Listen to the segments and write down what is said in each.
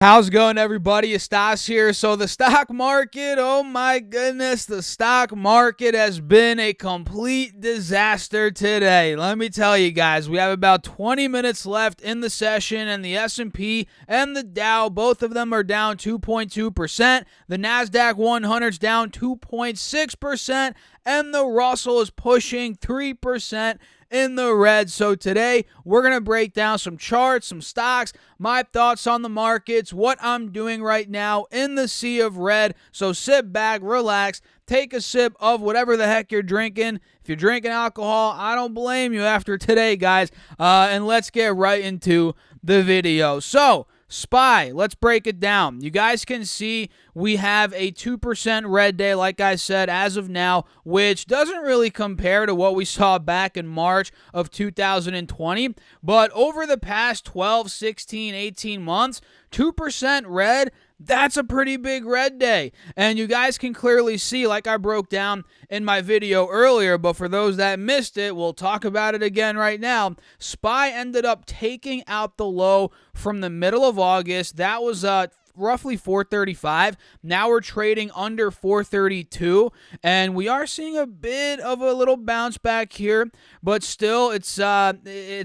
How's it going, everybody? It's Stas here. So the stock market, oh my goodness, the stock market has been a complete disaster today. Let me tell you guys, we have about 20 minutes left in the session, and the S&P and the Dow, both of them are down 2.2%. The NASDAQ 100's down 2.6%, and the Russell is pushing 3% in the red. So today we're going to break down some charts, some stocks, my thoughts on the markets, what I'm doing right now in the sea of red. So sit back, relax, take a sip of whatever the heck you're drinking. If you're drinking alcohol, I don't blame you after today, guys. And let's get right into the video. So SPY, let's break it down. You guys can see we have a 2% red day, like I said, as of now, which doesn't really compare to what we saw back in March of 2020. But over the past 12, 16, 18 months, 2% red, that's a pretty big red day. And you guys can clearly see, like I broke down in my video earlier, but for those that missed it, we'll talk about it again right now. SPY ended up taking out the low from the middle of August. That was roughly 435. Now we're trading under 432, and we are seeing a bit of a little bounce back here, but still it's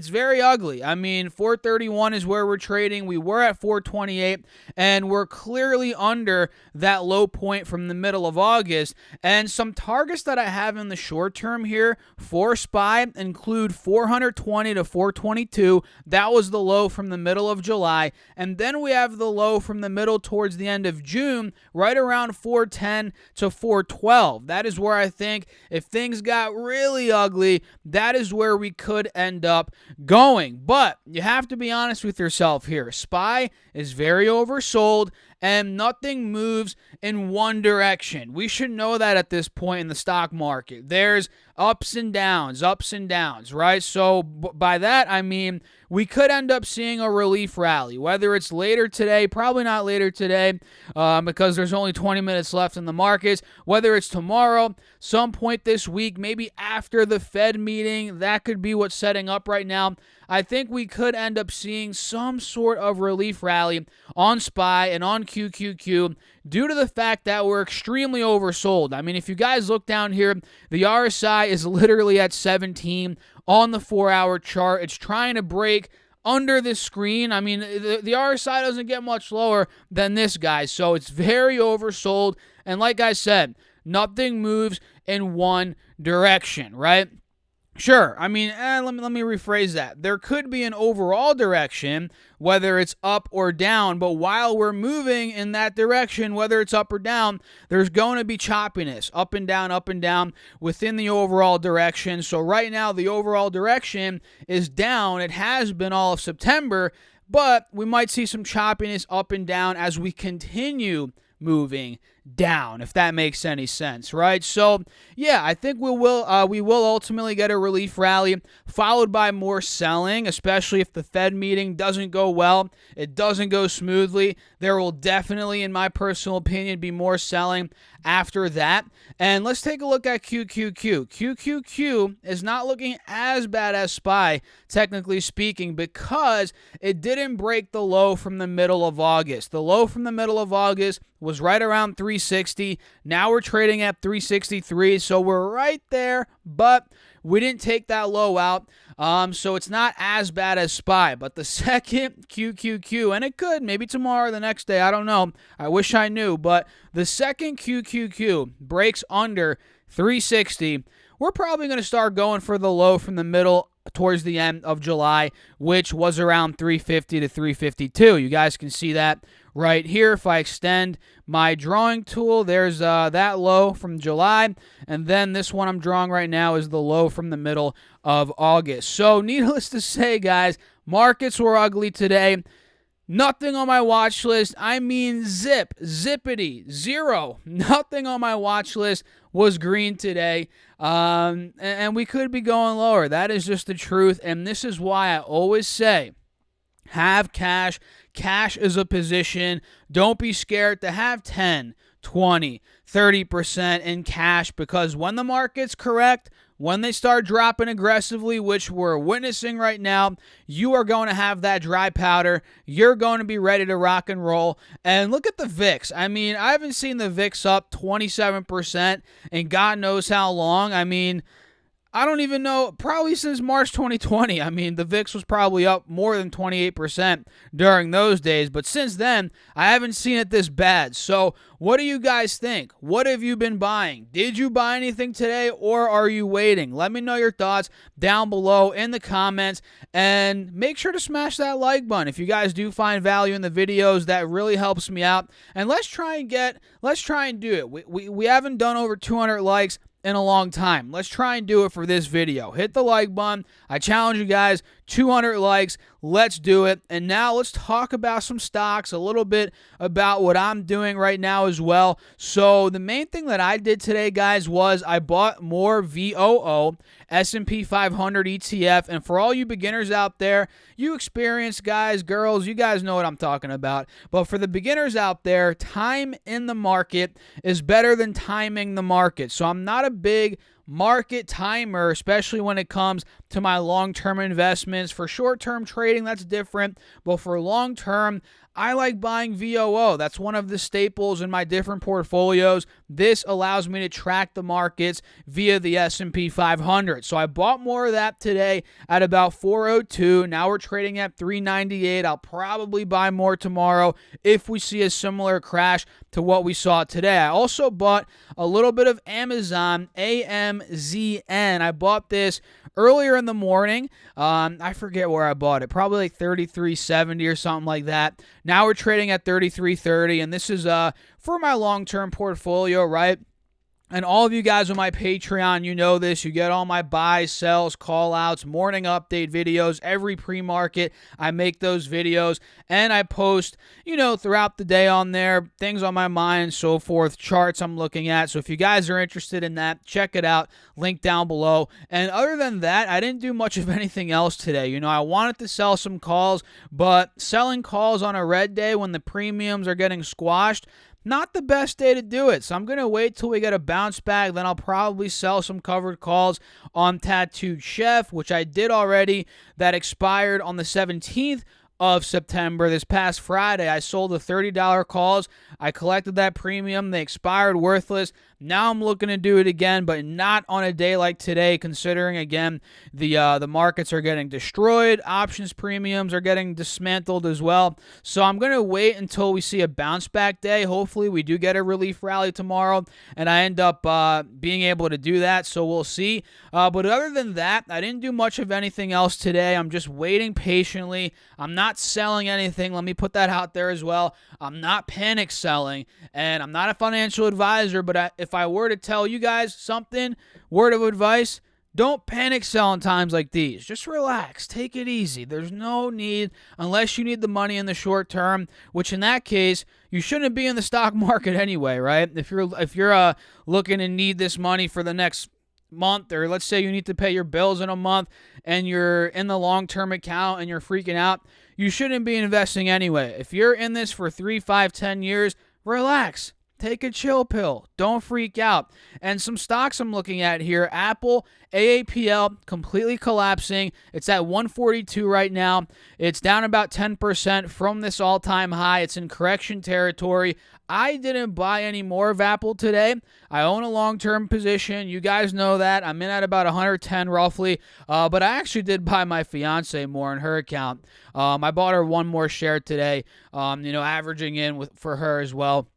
very ugly. I mean, 431 is where we're trading. We were at 428, and we're clearly under that low point from the middle of August. And some targets that I have in the short term here for SPY include 420 to 422. That was the low from the middle of July, and then we have the low from the middle towards the end of June, right around 410 to 412. That is where I think if things got really ugly, that is where we could end up going. But you have to be honest with yourself here. SPY is very oversold, and nothing moves in one direction. We should know that at this point in the stock market. There's ups and downs, right? So by that, I mean we could end up seeing a relief rally, whether it's later today, probably not later today because there's only 20 minutes left in the markets, whether it's tomorrow, some point this week, maybe after the Fed meeting. That could be what's setting up right now. I think we could end up seeing some sort of relief rally on SPY and on QQQ due to the fact that we're extremely oversold. I mean, if you guys look down here, the RSI is literally at 17 on the 4-hour chart. It's trying to break under this screen. I mean, the RSI doesn't get much lower than this, guys. So it's very oversold. And like I said, nothing moves in one direction, right? Sure, I mean, let me rephrase that. There could be an overall direction, whether it's up or down, but while we're moving in that direction, whether it's up or down, there's going to be choppiness, up and down within the overall direction. So right now, the overall direction is down. It has been all of September, but we might see some choppiness up and down as we continue moving down, if that makes any sense, right? So yeah, I think we will ultimately get a relief rally followed by more selling, especially if the Fed meeting doesn't go well, it doesn't go smoothly. There will definitely, in my personal opinion, be more selling after that. And let's take a look at QQQ. QQQ is not looking as bad as SPY, technically speaking, because it didn't break the low from the middle of August. The low from the middle of August was right around 360. Now we're trading at 363, so we're right there, but we didn't take that low out. So it's not as bad as SPY, but the second QQQ, and it could, maybe tomorrow or the next day, I don't know. I wish I knew, but the second QQQ breaks under 360, we're probably going to start going for the low from the middle towards the end of July, which was around 350 to 352. You guys can see that right here. If I extend my drawing tool, there's that low from July, and then this one I'm drawing right now is the low from the middle of August. So needless to say, guys, markets were ugly today. Nothing on my watch list. I mean, zippity, zero. Nothing on my watch list was green today. And we could be going lower. That is just the truth. And this is why I always say, have cash. Cash is a position. Don't be scared to have 10, 20, 30% in cash, because when the market's correct, when they start dropping aggressively, which we're witnessing right now, you are going to have that dry powder. You're going to be ready to rock and roll. And look at the VIX. I mean, I haven't seen the VIX up 27% in God knows how long. I mean, I don't even know, probably since March 2020. I mean, the VIX was probably up more than 28% during those days. But since then, I haven't seen it this bad. So what do you guys think? What have you been buying? Did you buy anything today, or are you waiting? Let me know your thoughts down below in the comments. And make sure to smash that like button. If you guys do find value in the videos, that really helps me out. And let's try and do it. We haven't done over 200 likes in a long time. Let's try and do it for this video. Hit the like button. I challenge you guys, 200 likes. Let's do it. And now let's talk about some stocks, a little bit about what I'm doing right now as well. So the main thing that I did today, guys, was I bought more VOO, S&P 500 ETF. And for all you beginners out there, you experienced guys, girls, you guys know what I'm talking about. But for the beginners out there, time in the market is better than timing the market. So I'm not a big market timer, especially when it comes to my long-term investments. For short-term trading, that's different. But for long-term, I like buying VOO. That's one of the staples in my different portfolios. This allows me to track the markets via the S&P 500. So I bought more of that today at about 402. Now we're trading at 398. I'll probably buy more tomorrow if we see a similar crash to what we saw today. I also bought a little bit of Amazon, AMZN. I bought this earlier in the morning. I forget where I bought it. Probably like 33.70 or something like that. Now we're trading at 33.30, and this is for my long-term portfolio, right? And all of you guys on my Patreon, you know this. You get all my buys, sells, call-outs, morning update videos. Every pre-market, I make those videos. And I post, throughout the day on there, things on my mind, so forth, charts I'm looking at. So if you guys are interested in that, check it out. Link down below. And other than that, I didn't do much of anything else today. I wanted to sell some calls, but selling calls on a red day when the premiums are getting squashed, not the best day to do it. So I'm going to wait till we get a bounce back. Then I'll probably sell some covered calls on Tattooed Chef, which I did already. That expired on the 17th of September. This past Friday, I sold the $30 calls. I collected that premium. They expired worthless. Now I'm looking to do it again, but not on a day like today, considering, again, the markets are getting destroyed. Options premiums are getting dismantled as well. So I'm going to wait until we see a bounce back day. Hopefully we do get a relief rally tomorrow, and I end up being able to do that, so we'll see. But other than that, I didn't do much of anything else today. I'm just waiting patiently. I'm not selling anything. Let me put that out there as well. I'm not panic selling, and I'm not a financial advisor, but if I were to tell you guys something, word of advice, don't panic sell in times like these. Just relax. Take it easy. There's no need, unless you need the money in the short term, which in that case, you shouldn't be in the stock market anyway, right? If you're looking to need this money for the next month, or let's say you need to pay your bills in a month and you're in the long-term account and you're freaking out, you shouldn't be investing anyway. If you're in this for 3, 5, 10 years, relax. Take a chill pill. Don't freak out. And some stocks I'm looking at here, Apple, AAPL, completely collapsing. It's at 142 right now. It's down about 10% from this all-time high. It's in correction territory. I didn't buy any more of Apple today. I own a long-term position. You guys know that. I'm in at about 110 roughly. But I actually did buy my fiance more in her account. I bought her one more share today, averaging in for her as well.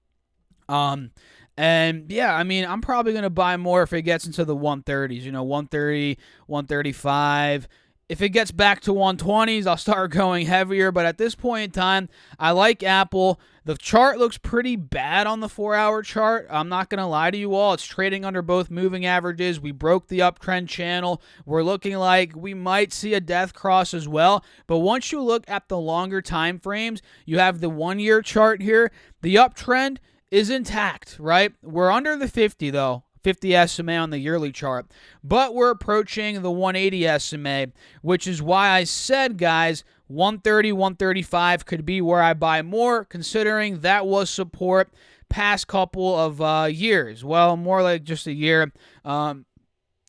And yeah, I mean, I'm probably going to buy more if it gets into the 130s, 130, 135. If it gets back to 120s, I'll start going heavier. But at this point in time, I like Apple. The chart looks pretty bad on the 4-hour chart. I'm not going to lie to you all. It's trading under both moving averages. We broke the uptrend channel. We're looking like we might see a death cross as well. But once you look at the longer time frames, you have the 1-year chart here. The uptrend is intact, right? We're under the 50 though, 50 SMA on the yearly chart, but we're approaching the 180 SMA, which is why I said, guys, 130, 135 could be where I buy more, considering that was support past couple of years. Well, more like just a year.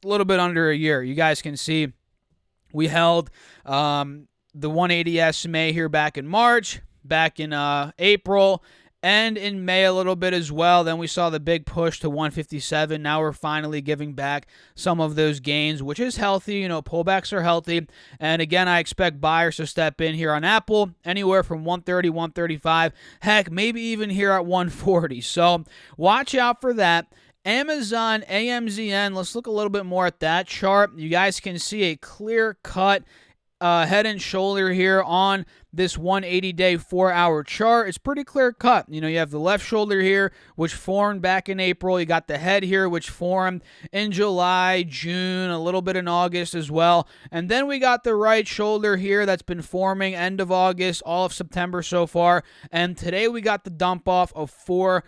a little bit under a year. You guys can see we held the 180 SMA here back in March, back in April, and in May a little bit as well. Then we saw the big push to 157. Now we're finally giving back some of those gains, which is healthy. Pullbacks are healthy. And again, I expect buyers to step in here on Apple anywhere from 130, 135, heck, maybe even here at 140. So watch out for that. Amazon, AMZN, let's look a little bit more at that chart. You guys can see a clear-cut head and shoulder here on this 180-day 4-hour chart. It's pretty clear cut. You have the left shoulder here, which formed back in April. You got the head here, which formed in July, June, a little bit in August as well. And then we got the right shoulder here that's been forming end of August, all of September so far. And today we got the dump off of 4%.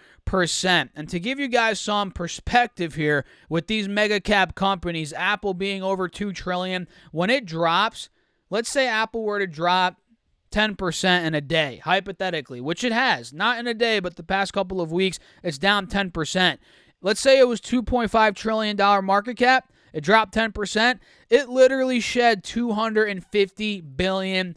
And to give you guys some perspective here with these mega cap companies, Apple being over $2 trillion, when it drops, let's say Apple were to drop 10% in a day, hypothetically, which it has. Not in a day, but the past couple of weeks, it's down 10%. Let's say it was $2.5 trillion market cap. It dropped 10%. It literally shed $250 billion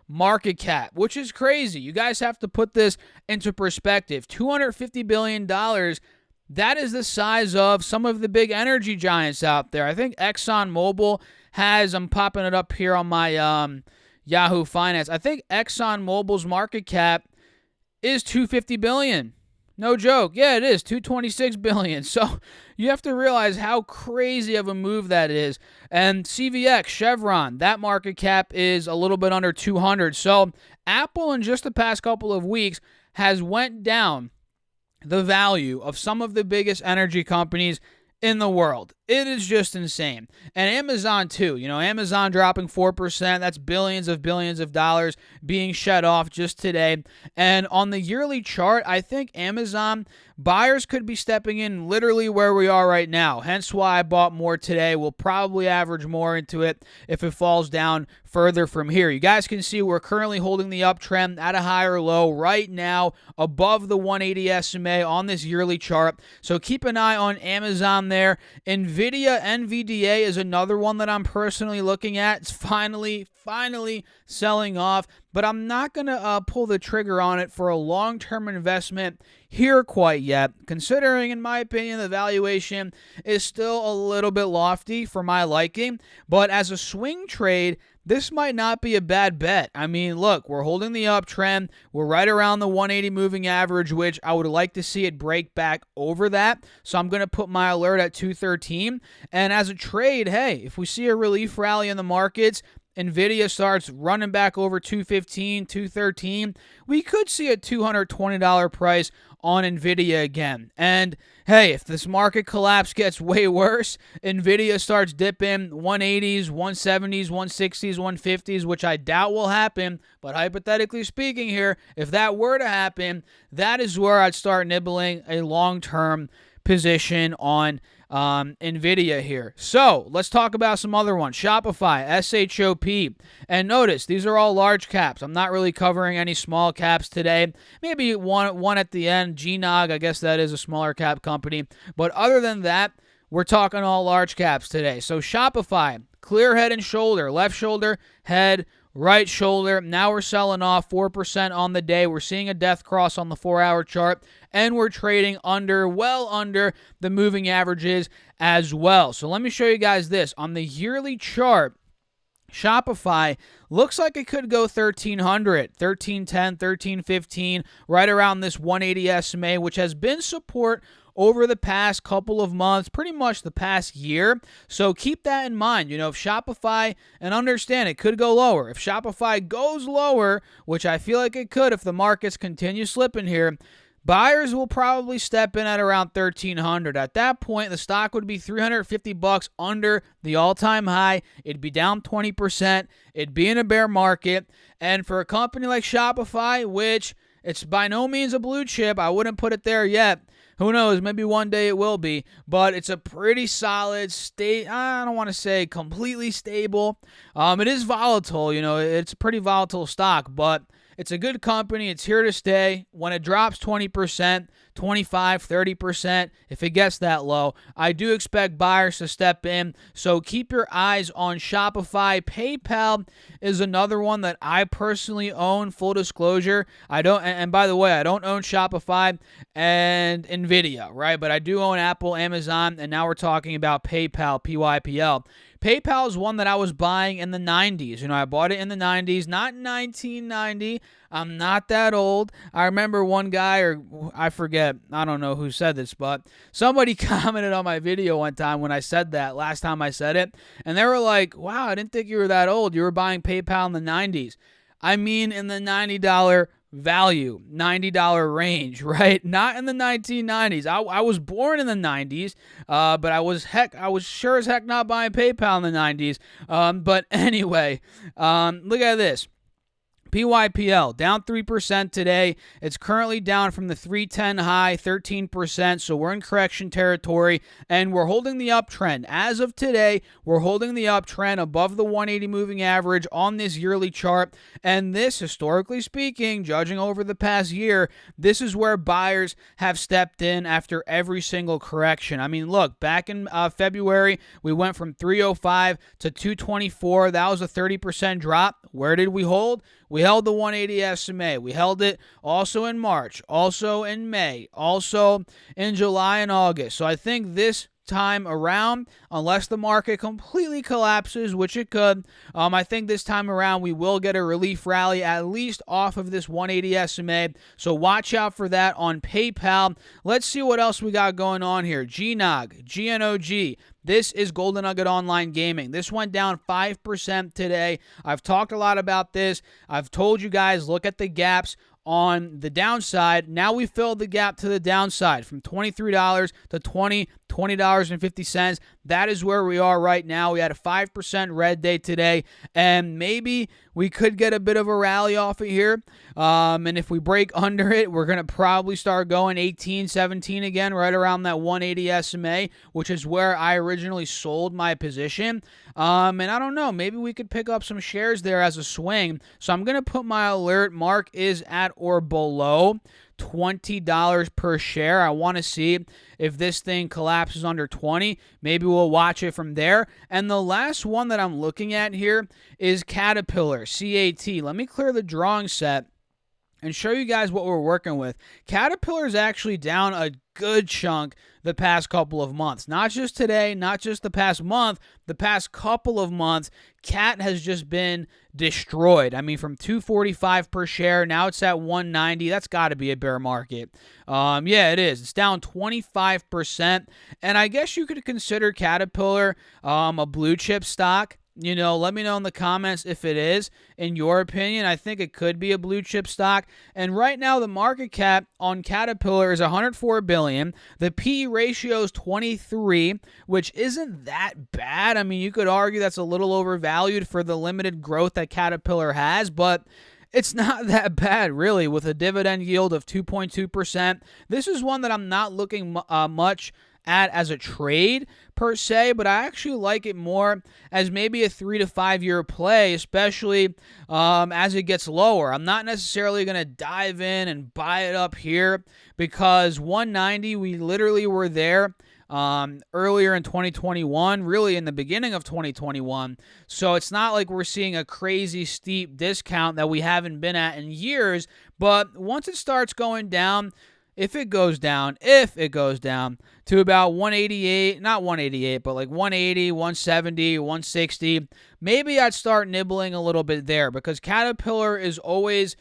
market cap, which is crazy. You guys have to put this into perspective. $250 billion, that is the size of some of the big energy giants out there. I think ExxonMobil has, I'm popping it up here on my Yahoo Finance. I think ExxonMobil's market cap is $250 billion. No joke. Yeah, it is $226 billion. So you have to realize how crazy of a move that is. And CVX, Chevron, that market cap is a little bit under 200. So Apple in just the past couple of weeks has went down the value of some of the biggest energy companies in the world. It is just insane. And Amazon too. Amazon dropping 4%. That's billions of dollars being shed off just today. And on the yearly chart, I think Amazon buyers could be stepping in literally where we are right now. Hence why I bought more today. We'll probably average more into it if it falls down further from here. You guys can see we're currently holding the uptrend at a higher low right now above the 180 SMA on this yearly chart. So keep an eye on Amazon there. NVIDIA, NVDA is another one that I'm personally looking at. It's finally selling off, but I'm not going to pull the trigger on it for a long-term investment here quite yet, considering, in my opinion, the valuation is still a little bit lofty for my liking. But as a swing trade, this might not be a bad bet. I mean, look, we're holding the uptrend. We're right around the 180 moving average, which I would like to see it break back over that. So I'm going to put my alert at 213. And as a trade, hey, if we see a relief rally in the markets, NVIDIA starts running back over 215, 213, we could see a $220 price on NVIDIA again. And hey, if this market collapse gets way worse, NVIDIA starts dipping 180s, 170s, 160s, 150s, which I doubt will happen. But hypothetically speaking here, if that were to happen, that is where I'd start nibbling a long-term position on NVIDIA here. So let's talk about some other ones. Shopify, SHOP. And notice, these are all large caps. I'm not really covering any small caps today. Maybe one at the end. GNOG, I guess that is a smaller cap company. But other than that, we're talking all large caps today. So Shopify, clear head and shoulder. Left shoulder, head, right shoulder. Now we're selling off 4% on the day. We're seeing a death cross on the 4-hour chart, and we're trading well under the moving averages as well. So let me show you guys this. On the yearly chart, Shopify looks like it could go 1,300, 1,310, 1,315, right around this 180 SMA, which has been support over the past couple of months, pretty much the past year. So keep that in mind. If Shopify, and understand it could go lower. If Shopify goes lower, which I feel like it could if the markets continue slipping here, buyers will probably step in at around 1,300. At that point, the stock would be $350 under the all-time high. It'd be down 20%. It'd be in a bear market. And for a company like Shopify, which it's by no means a blue chip, I wouldn't put it there yet. Who knows? Maybe one day it will be. But it's a pretty solid state. I don't want to say completely stable. It is volatile. It's a pretty volatile stock, but It's a good company. It's here to stay. When it drops 20%, 25, 30%, if it gets that low, I do expect buyers to step in. So keep your eyes on Shopify. PayPal is another one that I personally own, full disclosure. I don't, and by the way, I don't own Shopify and NVIDIA, right? But I do own Apple, Amazon, and now we're talking about PayPal, PYPL. PayPal is one that I was buying in the 90s. I bought it in the 90s, not 1990. I'm not that old. I remember one guy, or I forget, I don't know who said this, but somebody commented on my video one time when I said that, last time I said it, and they were like, wow, I didn't think you were that old. You were buying PayPal in the 90s. I mean in the $90 value, $90 range, right? Not in the 1990s. I was born in the 90s, but I was sure as heck not buying PayPal in the 90s. But anyway, look at this. PYPL down 3% today. It's currently down from the 310 high, 13%. So we're in correction territory, and we're holding the uptrend. As of today, we're holding the uptrend above the 180 moving average on this yearly chart. And this, historically speaking, judging over the past year, this is where buyers have stepped in after every single correction. I mean, look, back in February, we went from 305 to 224. That was a 30% drop. Where did we hold? We held the 180 SMA. We held it also in March, also in May, also in July and August. So I think this time around, unless the market completely collapses, which it could, I think this time around we will get a relief rally at least off of this 180 SMA. So watch out for that on PayPal. Let's see what else we got going on here. GNOG. This is Golden Nugget Online Gaming. This went down 5% today. I've talked a lot about this. I've told you guys, look at the gaps on the downside. Now we filled the gap to the downside from $23 to $20.50. That is where we are right now. We had a 5% red day today, and maybe we could get a bit of a rally off of here. And if we break under it, we're going to probably start going 18, 17 again, right around that 180 SMA, which is where I originally sold my position. And I don't know, maybe we could pick up some shares there as a swing. So I'm going to put my alert mark is at or below $20 per share. I want to see if this thing collapses under 20. Maybe we'll watch it from there. And the last one that I'm looking at here is Caterpillar, CAT. Let me clear the drawing set and show you guys what we're working with. Caterpillar is actually down a good chunk the past couple of months. Not just today, not just the past month, the past couple of months, CAT has just been destroyed. I mean, from $245 per share, now it's at $190. That's got to be a bear market. Yeah, it is. It's down 25%. And I guess you could consider Caterpillar a blue chip stock. Let me know in the comments if it is. In your opinion, I think it could be a blue chip stock. And right now, the market cap on Caterpillar is $104 billion. The PE ratio is 23, which isn't that bad. I mean, you could argue that's a little overvalued for the limited growth that Caterpillar has, but it's not that bad, really, with a dividend yield of 2.2%. This is one that I'm not looking much at as a trade per se, but I actually like it more as maybe a 3 to 5 year play, especially as it gets lower. I'm not necessarily going to dive in and buy it up here because 190, we literally were there earlier in 2021, really in the beginning of 2021. So it's not like we're seeing a crazy steep discount that we haven't been at in years, but once it starts going down, if it goes down to about 188, not 188, but like 180, 170, 160, maybe I'd start nibbling a little bit there because Caterpillar has always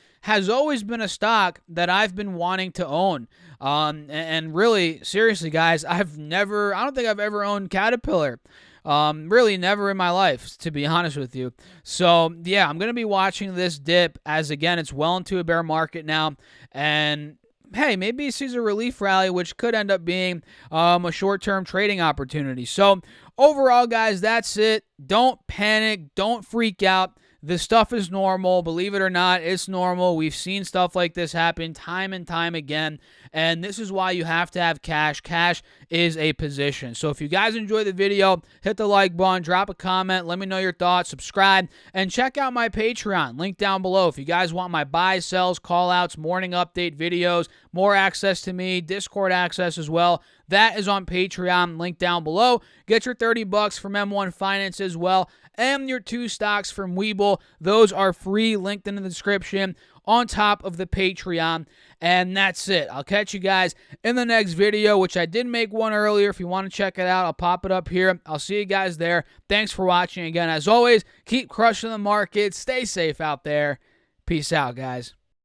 been a stock that I've been wanting to own. And really, seriously, guys, I don't think I've ever owned Caterpillar. Really never in my life, to be honest with you. So, yeah, I'm going to be watching this dip as, again, it's well into a bear market now. And hey, maybe it sees a relief rally, which could end up being a short-term trading opportunity. So overall, guys, that's it. Don't panic. Don't freak out. This stuff is normal. Believe it or not, it's normal. We've seen stuff like this happen time and time again, and this is why you have to have cash. Cash is a position. So if you guys enjoyed the video, hit the like button, drop a comment, let me know your thoughts, subscribe, and check out my Patreon. Link down below. If you guys want my buys, sells, call-outs, morning update videos, more access to me, Discord access as well, that is on Patreon. Link down below. Get your $30 from M1 Finance as well, and your 2 stocks from Webull. Those are free, linked in the description on top of the Patreon. And that's it. I'll catch you guys in the next video, which I did make one earlier. If you want to check it out, I'll pop it up here. I'll see you guys there. Thanks for watching. Again, as always, keep crushing the market. Stay safe out there. Peace out, guys.